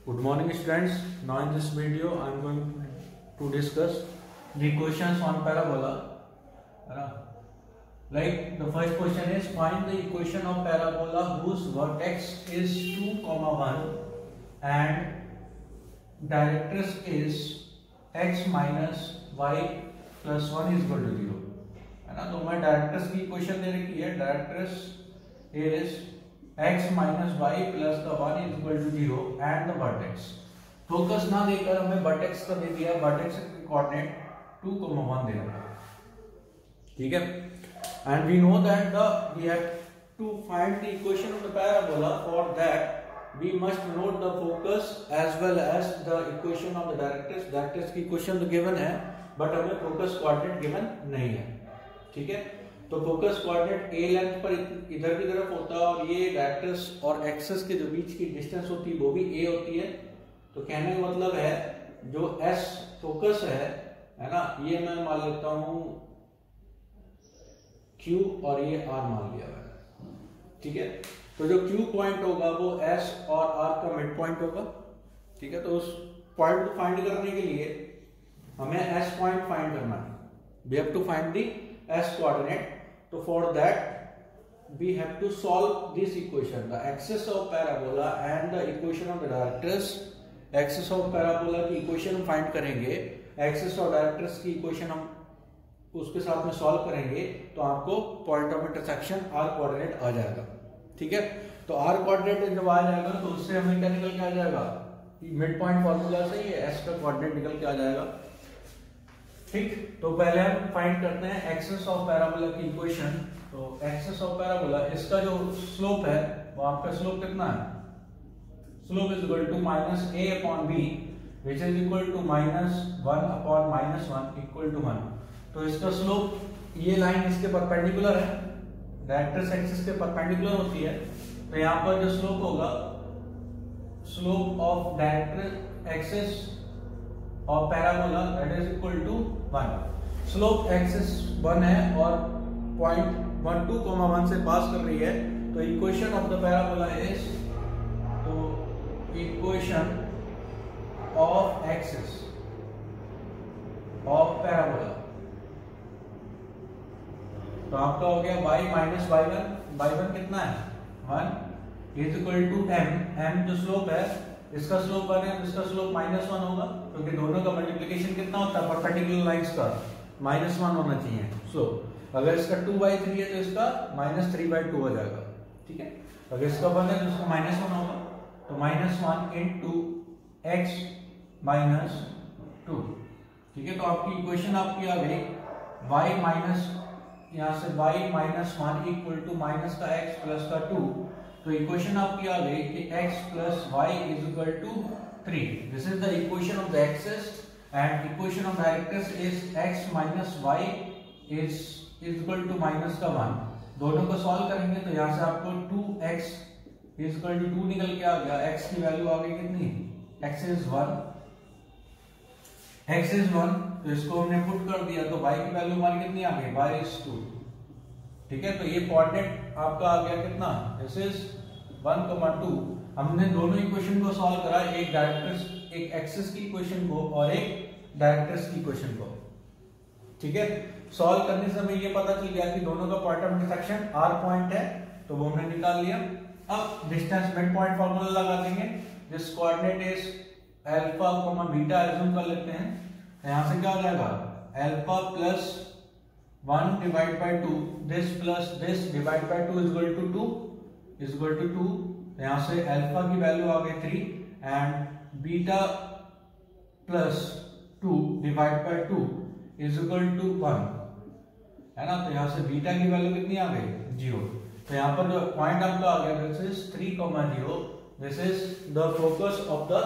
Good morning students. Now in this video I am going to discuss the questions on parabola. Like the first question is, find the equation of parabola whose vertex is 2, 1 and directrix is x minus y plus 1 is equal to 0. है ना, तो मैं directrix की equation दे रखी है. Directrix is x minus y plus the 1 is equal to 0 and the vertex. Focus ना देकर हमें वर्टेक्स का दे दिया. वर्टेक्स के कोऑर्डिनेट 2, 1 दे रखा है. ठीक है. And we know that we have to find the equation of the parabola. For that we must note the focus as well as the equation of the directrix. Directrix की equation तो given है but हमें focus coordinate given नहीं है. ठीक है. तो focus coordinate a length पर इधर की तरफ होता है और ये डायरेक्ट्रिक्स और एक्सिस के जो बीच की डिस्टेंस होती है वो भी a होती है. तो कहने का मतलब है जो s फोकस है ना, ये मैं मान लेता हूं q और ये r मान लिया है. ठीक है. तो जो q पॉइंट होगा वो s और r का मिड पॉइंट होगा. ठीक है. तो उस पॉइंट को फाइंड करने के लिए हमें s पॉइंट फाइंड करना है. We have to find the s coordinate. So for that we have to solve this equation, the axis of parabola and the equation of the directrix. Axis of parabola की equation हम find करेंगे, axis of directrix की equation हम उसके साथ में solve करेंगे तो आपको point of intersection r coordinate आ जाएगा. ठीक है. तो r कोऑर्डिनेट जब आ जाएगा तो उससे हमें क्या निकल के आ जाएगा, मिड पॉइंट फार्मूला से ये s का कोऑर्डिनेट निकल के आ जाएगा. ठीक. तो पहले हम फाइंड करते हैं एक्सिस ऑफ पैराबोला की इक्वेशन. तो एक्सिस ऑफ पैराबोला, इसका जो स्लोप है वो आपका स्लोप कितना है, slope is equal to minus a upon b which is equal to minus 1 upon minus 1 equal to 1. तो इसका स्लोप, ये लाइन इसके परपेंडिकुलर है, डायरेक्ट्रिक्स एक्सिस के परपेंडिकुलर होती है. तो यहाँ पर जो स्लोप होगा, स्लोप ऑफ डायरेक्ट्रिक्स एक्सिस और parabola that is equal to 1. Slope axis 1 है और पॉइंट 1, 2, 1 से पास कर रही है. तो equation of the parabola is, तो equation of axis of parabola तो आपका हो गया y माइनस y1 कितना है 1 इज इक्वल टू m जो स्लोप है इसका स्लोप 1 है, इसका स्लोप माइनस 1 होगा क्योंकि दोनों का मल्टीप्लिकेशन कितना होता है, परपेंडिकुलर लाइंस का माइनस 1 होना चाहिए. स्लोप अगर इसका 2/3 है तो इसका माइनस 3/2 हो जाएगा. ठीक है. अगर इसका 1 है तो इसका माइनस 1 होगा. तो माइनस 1 इंटू एक्स माइनस 2. ठीक है. तो आपकी इक्वेशन आपकी आ गई y माइनस, यहाँ से y minus 1 equal to minus का x प्लस का 2. तो इक्वेशन आपकी आ गई कि x plus y is equal to 3. This is the equation of the axis and equation of directrix is x minus y is equal to minus का 1. दोनों को सॉल्व करेंगे तो यहाँ से आपको 2x इज इक्वल टू 2 निकल के आ गया. x की वैल्यू आ गई कितनी, x इज 1, x इज 1. तो इसको हमने पुट कर दिया तो y की वैल्यू हमारी कितनी आ गई, y इज 2. ठीक है. तो ये कोऑर्डिनेट आपका आ गया कितना, दिस इज 1, 2. हमने दोनों इक्वेशन को सॉल्व करा, एक डायरेक्ट्रिक्स, एक एक्सिस की इक्वेशन को और एक डायरेक्ट्रिक्स की इक्वेशन को. ठीक है. सॉल्व करने से हमें ये पता चल गया कि दोनों का point of intersection r point है, तो वो हमने निकाल लिया. अब डिस्टेंस मिड पॉइंट फार्मूला लगा देंगे. This coordinate is alpha, beta assume कर लेते हैं. यहां से क्या हो जाएगा, alpha plus 1 divide by 2, this plus this divide by 2 is equal to 2 is equal to 2. यहां से अल्फा की वैल्यू आ गई 3 and beta plus 2 divide by 2 is equal to 1, है ना. तो यहां से बीटा की वैल्यू कितनी आ गई, 0. तो यहां पर जो पॉइंट आपका आ गया this is 3, 0. This is the focus of the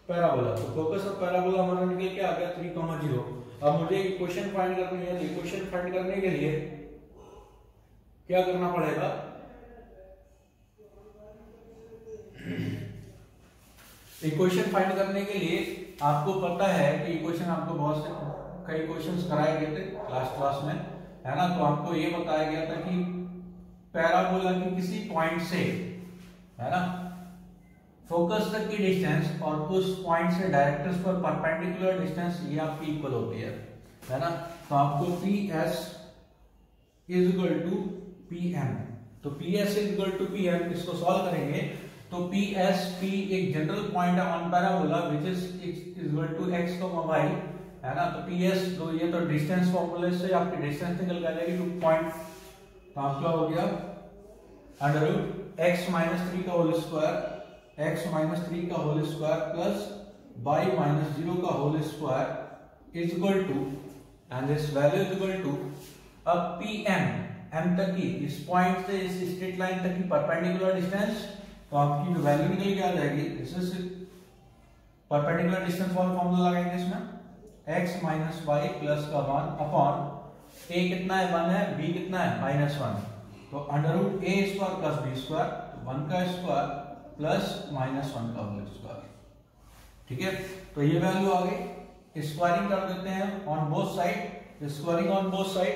parabola. तो फोकस ऑफ पैराबोला हमारा निकल के आ गया 3, 0. अब मुझे इक्वेशन फाइंड करनी है. इक्वेशन फाइंड करने के लिए क्या करना पड़ेगा, इक्वेशन फाइंड करने के लिए आपको पता है कि इक्वेशन आपको बहुत से कई क्वेश्चंस कराए गए थे क्लास में, है ना. तो आपको ये बताया गया था कि पैराबोला की किसी पॉइंट से, है ना, फोकस तक की डिस्टेंस और उस पॉइंट से डायरेक्ट्रिक्स पर परपेंडिकुलर डिस्टेंस ये आपकी इक्वल होती है ना। तो आपको P S is equal to P M, तो P S is equal to P M, इसको सॉल्व करेंगे तो पी एस पी एक जनरल पॉइंट है on parabola which is equal to x y, है ना। तो पी एस तो ये तो डिस्टेंस फॉर्मूले से आपकी डिस्टेंस निकल के आ जाएगी 2 पॉइंट, तो आपका हो गया अंडर रूट एक्स माइनस 3 का होल स्क्वायर, x माइनस 3 का whole square plus y minus 0 का whole square is equal to, and this value is equal to, अब pm m तक की इस पॉइंट से इस स्ट्रेट लाइन तक की परपेंडिकुलर डिस्टेंस, तो आपकी जो वैल्यू निकल के आ जाएगी दिस इज परपेंडिकुलर डिस्टेंस वाला फॉर्मूला लगाएंगे इसमें x माइनस y प्लस का 1 अपॉन a कितना है 1 है, b कितना है -1, तो under root a square plus b square, 1 का स्क्वायर प्लस -1 का होल स्क्वायर, ठीक है। तो ये वैल्यू आ गई, स्क्वायरिंग कर देते हैं on both side, squaring on both side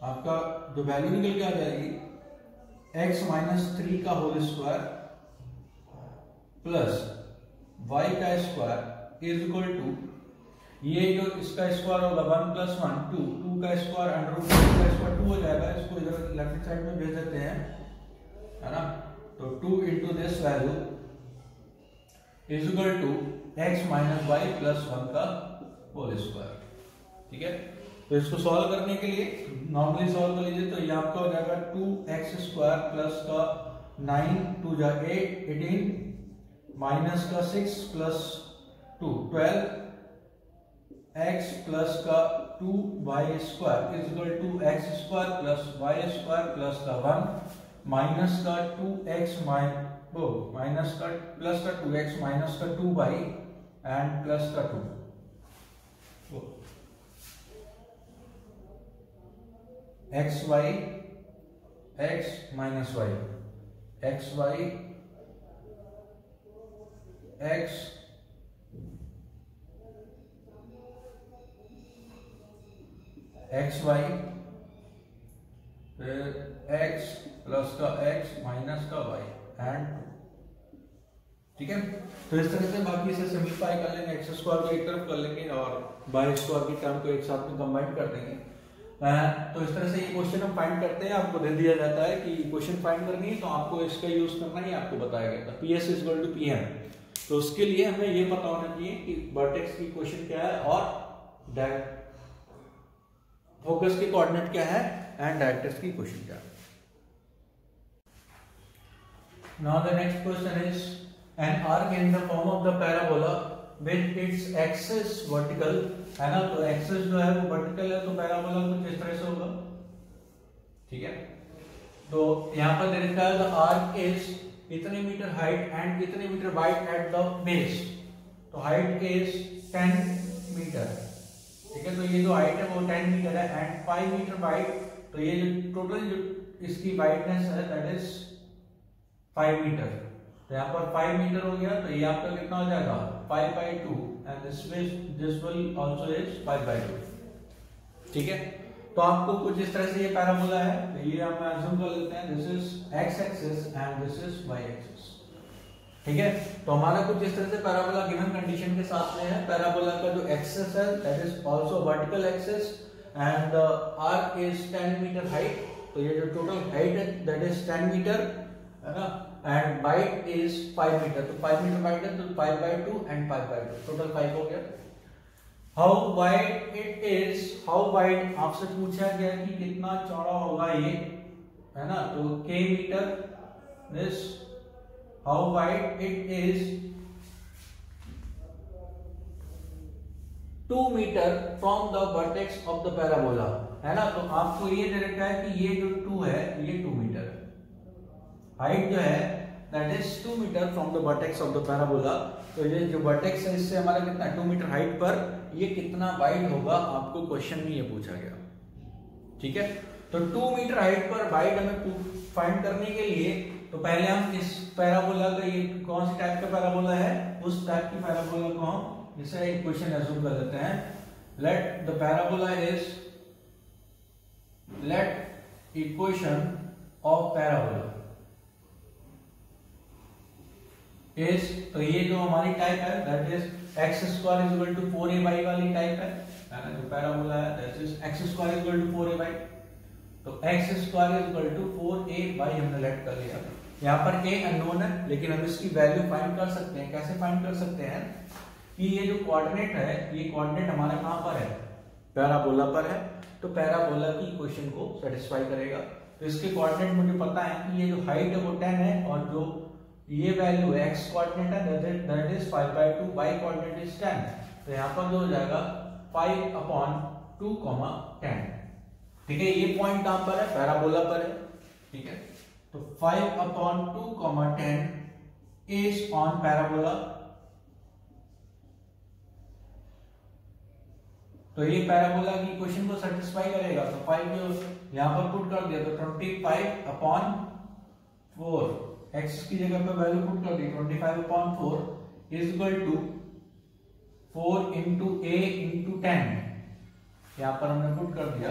आपका जो वैल्यू निकल के आ जाएगी x माइनस 3 का होल स्क्वायर प्लस y का स्क्वायर इज इक्वल टू, ये जो इसका स्क्वायर होगा 1 प्लस 1 2, 2 का स्क्वायर अंडर रूट का स्क्वायर 2 हो जाएगा, इसको इधर लेफ्ट साइड में भेज देते हैं, है ना। तो 2 into this value is equal to x minus y plus 1 का होल स्क्वायर, ठीक है। तो इसको सॉल्व करने के लिए नॉर्मली सॉल्व कर लीजिए, तो ये आपका हो जाएगा 2x स्क्वायर प्लस का 9 2 जा 8 18 माइनस का 6 प्लस 2 12 x प्लस का 2y square is equal to x square plus y square plus का 1 माइनस का 2x माइनस का प्लस का 2x माइनस का 2y एंड प्लस का 2, x y x minus y x y x x y फिर x plus का x minus का y and, ठीक है। तो इस तरह से बाकी इसे सिंप्लीफाई कर लेंगे, एक्स स्क्वायर को एक तरफ कर लेंगे और वाई स्क्वायर की टर्म को एक साथ में कंबाइन कर देंगे। तो इस तरह से ये क्वेश्चन हम फाइंड करते हैं, आपको दे दिया जाता है कि क्वेश्चन फाइंड करनी है तो आपको इसका यूज करना ही आपको बताया गया था, P S is equal to P M. तो उसके लिए हमें ये पता होना चाहिए कि वर्टेक्स की क्वेश्चन क्या है और फोकस की कोऑर्डिनेट क्या है एंड डायरेक्ट्रिक्स की क्वेश्चन क्या है। Now the next question is an arc in the form of the parabola with its axis vertical, है ना। तो एक्सिस जो है वो वर्टिकल है, तो पैराबोला कुछ इस तरह से होगा, ठीक है। तो यहाँ पर दे रखा है द आर्क इज इतने मीटर हाइट एंड इतने metre wide at the base, तो हाइट इज 10 मीटर, ठीक है। तो ये जो हाइट है वो 10 मीटर है एंड 5 मीटर वाइड, तो ये जो टोटल जो इसकी वाइडनेस है दैट इज 5 मीटर। तो यहाँ पर 5 मीटर हो गया, तो ये आपका कितना हो जाएगा 5/2 and this will also is 5/2, ठीक है। तो आपको कुछ इस तरह से ये पैराबोला है, तो ये हम अज्यूम कर लेते हैं this is x axis and this is y axis, ठीक है। तो हमारा कुछ इस तरह से पैराबोला गिवन कंडीशन के साथ में है, पैराबोला का जो एक्सिस है that is also vertical axis and the arc is 10 metre height, तो ये जो टोटल हाइट है दैट इज 10 मीटर, है ना, एंड वाइड इज 5 मीटर, तो 5 मीटर वाइड है तो 5/2 एंड 5/2 टोटल 5 हो गया। How wide it is, how wide आपसे पूछा गया कि कितना चौड़ा होगा ये, है ना। तो k metre this, how wide it is 2 metre from the vertex of the parabola, है ना। तो आपको ये दे रखा है कि ये जो 2 है ये 2 मीटर हाइट जो है that is 2 metre from the vertex of the parabola. तो ये जो वर्टेक्स है इससे हमारा कितना 2 मीटर हाइट पर ये कितना वाइड होगा, आपको क्वेश्चन में ये पूछा गया, ठीक है। तो 2 मीटर हाइट पर वाइड हमें फाइंड करने के लिए तो पहले हम इस पैराबोला का, ये कौन सी टाइप का पैराबोला है, उस टाइप की पैराबोला को हम जैसे एक क्वेश्चन अज्यूम कर लेते हैं, let the parabola is, let equation of parabola is, तो ये जो हमारी टाइप है that is x square is equal to 4a y वाली टाइप है ना, जो पैराबोला है that is x square is equal to 4a y. तो x square is equal to 4a y हमने लेट कर लिया। यहाँ पर a अननोन है लेकिन हम इसकी वैल्यू फाइंड कर सकते हैं। कैसे फाइंड कर सकते हैं कि ये जो कोऑर्डिनेट है, ये कोऑर्डिनेट हमारा कहाँ पर है, पैराबोला पर है। तो पैराबोला की इक्वेशन को सेटिस्फाई करेगा। तो इसके कोऑर्डिनेट मुझे पता है कि ये जो हाइट है वो 10 है और जो ये वैल्यू है x कोऑर्डिनेट है that is 5/2, y coordinate is 10। तो यहाँ पर जो हो जाएगा 5/2, 10। ठीक है, ये पॉइंट कहां पर है, पैराबोला पर है। ठीक है, तो 5/2, 10 इज ऑन पैराबोला। तो ये पैराबोला की इक्वेशन को सेटिस्फाई करेगा। तो 5 जो यहां पर पुट कर दिया तो 25/4, x की जगह पे वैल्यू पुट कर दी 25/4 is equal to 4 into a into 10। यहां पर हमने पुट कर दिया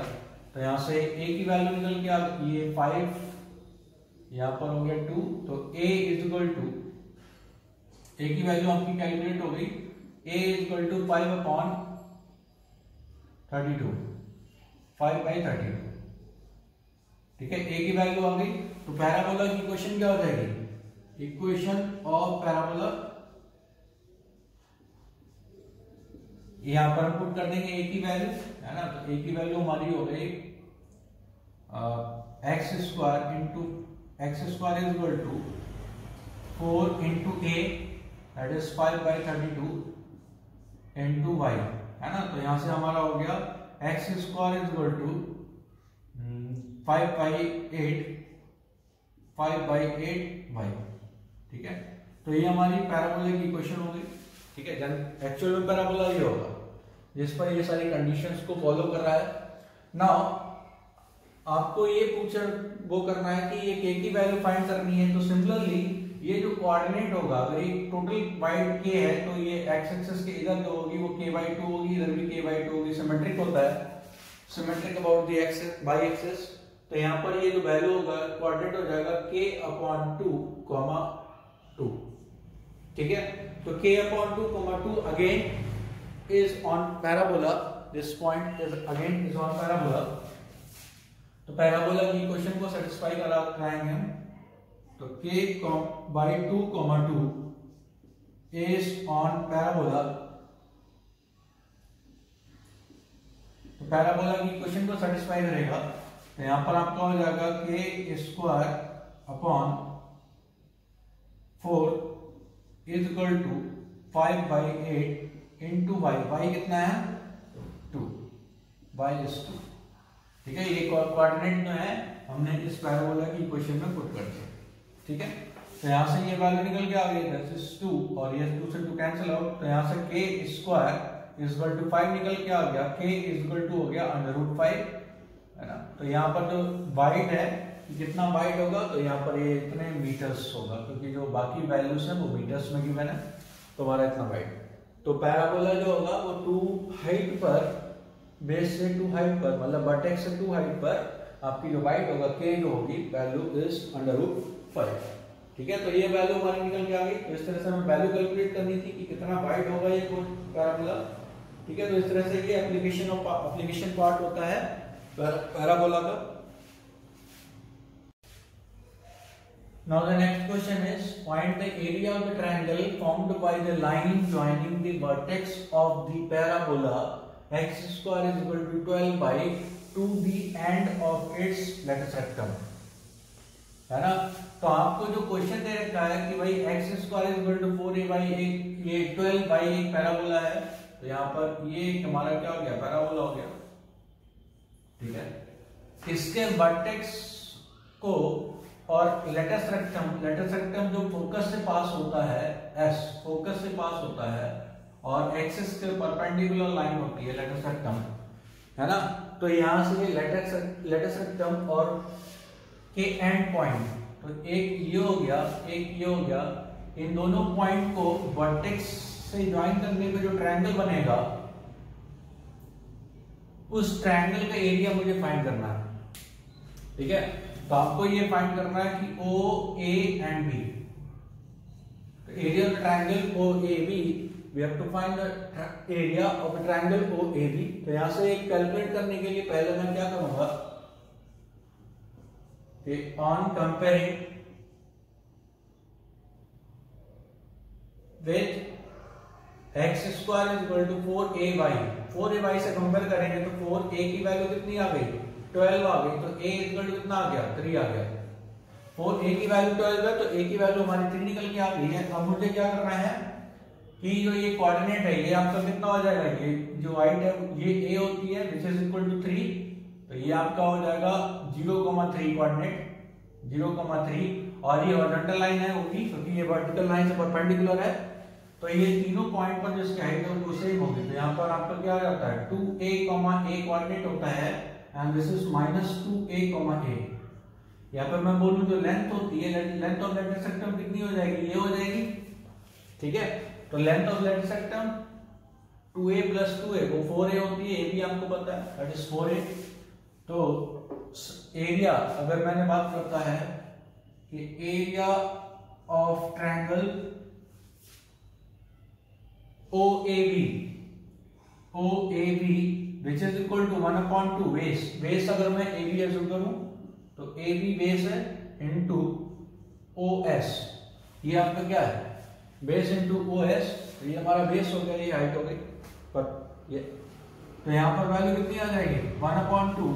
तो यहां से a की वैल्यू निकल के आ गई, ये 5, यहां पर हो गया 2। तो a is equal to, a की वैल्यू आपकी कैलकुलेट हो गई, a इज इक्वल टू 5/32, 5/32। ठीक है, a की वैल्यू आ गई। तो पैराबोला की इक्वेशन क्या हो जाएगी, इक्वेशन ऑफ पैराबोला, यहां पर हम पुट कर देंगे a की वैल्यू, है ना। तो a की वैल्यू हमारी हो गई x square is equal to 4 into a that is 5/32 into y, है ना। तो यहां से हमारा हो गया x square is equal to 5/8 y। ठीक है, तो ये हमारी पैराबोला की इक्वेशन हो गई। ठीक है, एक्चुअल में पैराबोला ये होगा जिस पर ये सारी कंडीशंस को फॉलो कर रहा है। नाउ आपको ये वो करना है कि ये k की वैल्यू फाइंड करनी है। तो सिमिलरली ये जो कोऑर्डिनेट होगा, अगर एक टोटल वाइड k है तो ये x एक्सिस के इधर जो होगी वो k/2 होगी, इधर भी k/2 होगी। सिमेट्रिक होता है, symmetric about the axis by axis. तो यहाँ पर ये जो वैल्यू होगा कोऑर्डिनेट हो जाएगा k/2, 2। ठीक है, तो k/2, 2 again is on parabola, this point is again is on parabola. तो पैराबोला की इक्वेशन को सेटिस्फाई कराएंगे हम। तो k/2, 2 इज ऑन पैराबोला। तो पैराबोला की इक्वेशन को सेटिस्फाई करेगा। तो यहां पर आपका हो जाएगा k²/4 is equal to 5/8 into y कितना है 2, y इज 2। ठीक है, ये कोऑर्डिनेट जो है हमने इस पैराबोला की इक्वेशन में पुट कर दिया। ठीक है, तो यहां से ये वैल्यू निकल के आ गई दैट इज 2 और ये 2 से 2 कैंसिल आउट। तो यहां से k² इज इक्वल टू 5 निकल के आ गया, k इज इक्वल टू हो गया √5, है ना। तो यहाँ पर जो वाइड है कितना वाइड होगा, तो यहाँ पर ये इतने मीटर्स होगा क्योंकि जो बाकी वैल्यूज है वो मीटर्स में गिवन है। तो हमारा इतना वाइड, तो पैराबोला जो होगा वो 2 हाइट पर, बेस से 2 हाइट पर, मतलब वर्टेक्स से 2 हाइट पर आपकी जो वाइड होगा k जो होगी वैल्यू इज √5। ठीक है, तो ये वैल्यू हमारी निकल के आ गई। तो इस तरह से हमें वैल्यू कैलकुलेट करनी थी कि कितना वाइड होगा ये पैराबोला। ठीक है, तो इस तरह से ये एप्लीकेशन पार्ट होता है पैराबोला का। Now the next question is find the area of the triangle formed by the line joining the vertex of the parabola x² is equal to 12 to the end of its lattice rectum, है ना। तो आपको जो question दे रखा है कि भाई x² is equal to 4a/, ये 12 एक पैराबोला है। तो यहाँ पर ये हमारा क्या हो गया, पैराबोला हो गया। ठीक है, इसके वर्टेक्स को और लेटस रेक्टम जो फोकस से पास होता है, S फोकस से पास होता है और एक्सिस के परपेंडिकुलर लाइन होती है लेटस रेक्टम, है ना। तो यहां से लेटस रेक्टम और के एंड पॉइंट, तो एक ये हो गया, एक ये हो गया। इन दोनों पॉइंट को वर्टेक्स से ज्वाइन करने पे जो ट्रायंगल बनेगा, उस ट्रायंगल का एरिया मुझे फाइंड करना है। ठीक है, तो आपको ये फाइंड करना है कि O, A एंड B, तो area of the triangle OAB, we have to find the area of the triangle OAB। तो यहां से कैलकुलेट करने के लिए पहले मैं क्या करूंगा कि on comparing with x square is equal to 4ay से कंपेयर करेंगे तो 4a की वैल्यू कितनी आ गई 12 आ गई, तो a इक्वल टू कितना आ गया 3 आ गया। 4a की वैल्यू 12 है तो a की वैल्यू हमारी 3 निकल के आ गई है। अब मुझे क्या करना है कि जो ये कोऑर्डिनेट है ये आपका कितना हो जाएगा, ये जो हाइट है ये a होती है विच इज इक्वल टू 3, तो ये आपका हो जाएगा 0,3 कोऑर्डिनेट 0,3, और ये हॉरिजॉन्टल लाइन है ऊपरी क्योंकि ये वर्टिकल लाइन से परपेंडिकुलर है, तो ये तीनों पॉइंट पर जिसकी हाइट है वो सेम होगी। तो यहाँ पर आपका क्या रहता है 2a, a कोऑर्डिनेट होता है and this is -2a, a। यहाँ पर मैं बोलूं जो लेंथ होती है, लेंथ ऑफ लेटर सेक्टम कितनी हो जाएगी, ये हो जाएगी, ठीक है। तो length of latus सेक्टम 2a + 2a वो 4a होती है, a भी आपको पता है दैट इज 4a। तो एरिया अगर मैंने बात करता है कि area of triangle OAB which is equal to 1/2 base अगर मैं AB एज्यूम करूं तो AB बेस है इनटू OS, ये आपका क्या है बेस इनटू OS, तो ये हमारा बेस हो गया, ये हाइट हो गई पर ये, तो यहाँ पर वैल्यू कितनी आ जाएगी 1/2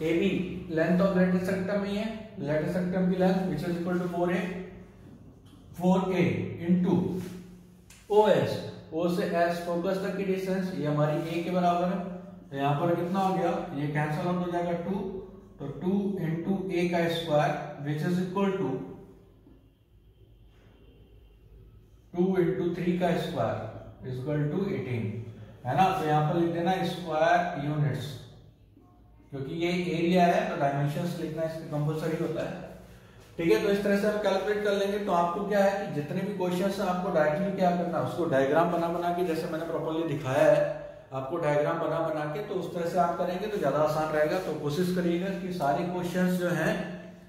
AB length of latus rectum ही है, लेटर सेक्टम की length which is equal to 4a into OS, O से S फोकस तक की डिस्टेंस ये हमारी a के बराबर है, तो यहाँ पर कितना हो गया, ये कैंसिल आउट हो जाएगा 2, तो 2 इंटू a का square which is equal to 2 into 3 का स्क्वायर इज इक्वल टू 18, है ना। तो यहाँ पर लिख देना स्क्वायर यूनिट्स, क्योंकि ये एरिया है तो डायमेंशंस लिखना इसका कंपलसरी होता है, ठीक है। तो इस तरह से हम कैलकुलेट कर लेंगे। तो आपको क्या है कि जितने भी क्वेश्चंस हैं आपको डायरेक्टली क्या करना है, उसको डायग्राम बना के, जैसे मैंने प्रॉपर्ली दिखाया है आपको डायग्राम बना के, तो उस तरह से आप करेंगे तो ज्यादा आसान रहेगा। तो कोशिश करिएगा कि सारे क्वेश्चंस जो हैं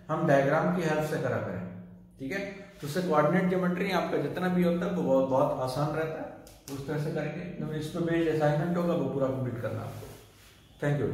हम डायग्राम की हेल्प से करा करें, ठीक है। तो उससे कोऑर्डिनेट ज्योमेट्री आपका जितना भी होता है वो बहुत आसान रहता है, उस तरह से करेंगे। तो इस पर बेस्ड असाइनमेंट होगा वो पूरा कंप्लीट करना आपको। Thank you.